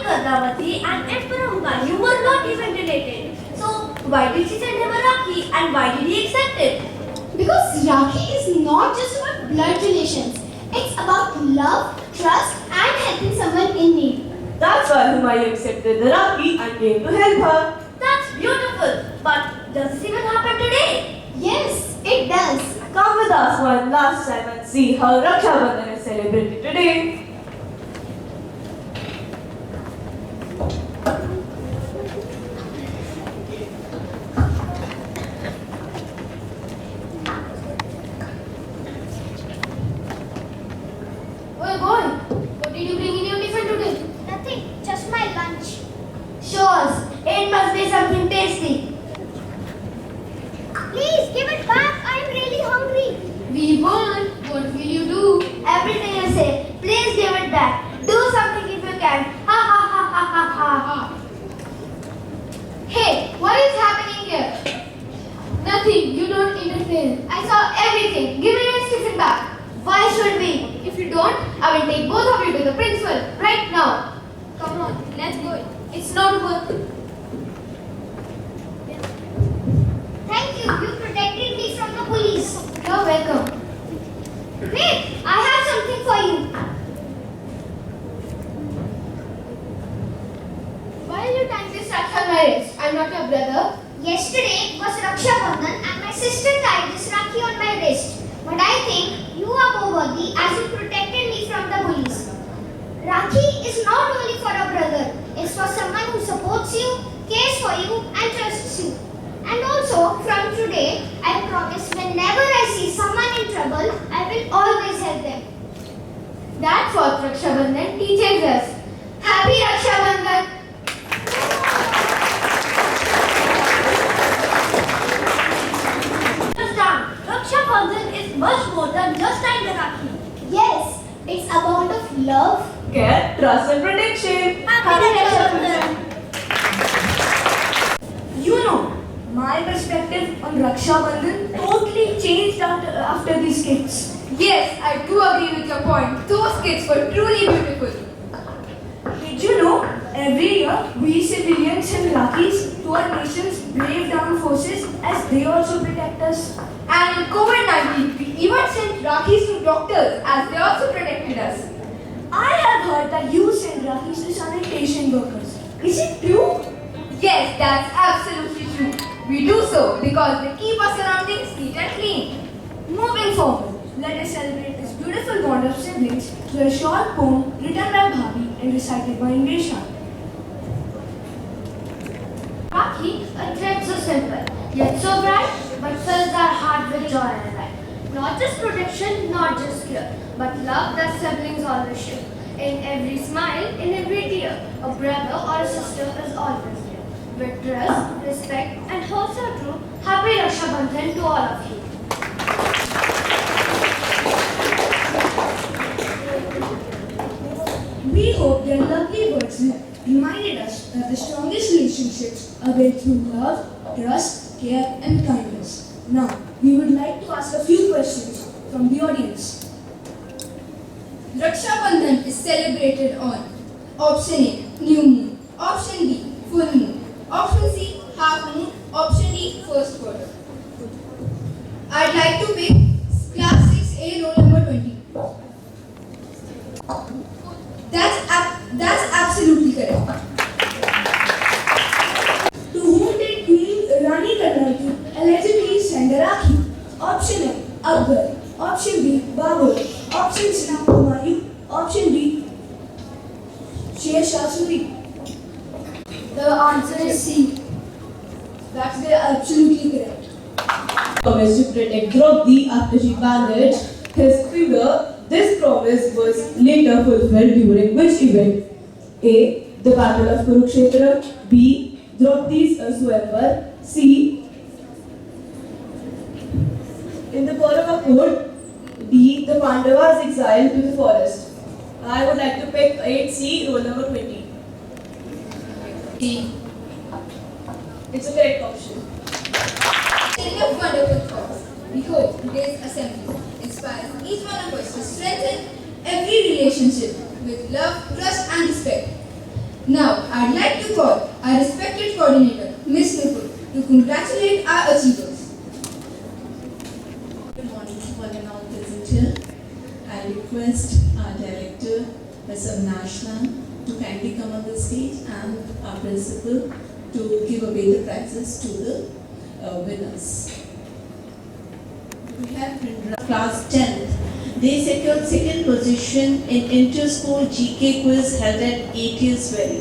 Padmavati and Emperor Humayun were not even related. So why did she send him a Rakhi and why did he accept it? Because Rakhi is not just about blood relations. It's about love, trust and helping someone in need. That's why Humayun accepted the Rakhi and came to help her. That's beautiful. But does this even happen today? Yes, it does. Come with us one last time and see how Raksha Bandhan is celebrated today. Oh boy, what did you bring in your tiffin today? Nothing, just my lunch. Show us. It must be something tasty. Please give it back. I'm really hungry. We won't. What will you do? Everything you say, please give it back. Do something if you can. Ha ha ha ha ha ha. Hey, what is happening here? Nothing. You don't interfere. I saw everything. Give me your tiffin back. Why should we? If you don't, I will take both of you to the principal right now. Come on, let's go. It's not worth it. Thank you. You protected me from the police. You're welcome. Wait, I have something for you. Why are you tying this Raksha on my wrist? I'm not your brother. Yesterday was Raksha Bandhan and my sister tied this Rakhi on my wrist. But I think you are more worthy as you protected me from the bullies. Rakhi is not only for a brother. It's for someone who supports you, cares for you and trusts you. And also, from today, I promise whenever I see someone in trouble, I will always help them. That's what Raksha Bandhan teaches us. Happy Raksha Bandhan! Understand, Raksha Bandhan is much more than just tying the Rakhi. Yes, it's a bond of love. Care, trust and protection. Happy Raksha Bandhan. You know, my perspective on Raksha Bandhan totally changed after these skits. Yes, I do agree with your point. Those kids were truly beautiful. Did you know, every year we civilians send Rakhis to our nation's brave armed forces as they also protect us? And in COVID-19, we even sent Rakhis to doctors as they also protected us. I have heard that you send Rakhis to sanitation workers. Is it true? Yes, that's absolutely true. We do so because they keep our surroundings neat and clean. Moving forward, let us celebrate this beautiful bond of siblings through a short poem written by Bhabi and recited by Indesha. Rakhi, a thread so simple, yet so bright, but fills our heart with joy and light. Not just protection, not just care, but love that siblings always share. In every smile, in every tear, a brother or a sister is always there. With trust, respect, and hope so true, happy Raksha Bandhan to all of you. We hope their lovely words reminded us that the strongest relationships are built through love, trust, care, and kindness. Now, we would like to ask a few questions from the audience. Raksha Bandhan is celebrated on option A, new moon, option B, full moon, option C, half moon, option D, first quarter. I'd like to pick class 6A roll number 20. That's absolutely correct. To whom did Queen Rani Karnataka allegedly send a Rakhi? Option A, Akbar. Option B, Babur. Option C, Humayun. Option D, Sher Shah Suri. The answer is C. That's absolutely correct. Promised to protect Draupadi after she bandaged his finger. This promise was later fulfilled during which event? A. The Battle of Kurukshetra. B. Draupadi's Swayamvar. C. In the Kaurava court. D. The Pandavas exiled to the forest. I would like to pick 8C, roll number 20. D. It's a correct option. Sharing of wonderful thoughts. We hope today's assembly inspires each one of us to strengthen every relationship with love, trust, and respect. Now, I'd like to call our respected coordinator, Ms. Nupur, to congratulate our achievers. Good morning to one and all present here. I request our director, Ms. Avnashna, to kindly come on the stage and our principal to give away the prizes to the winners. We have in class 10th. They secured second position in inter-school GK quiz held at ATS Valley.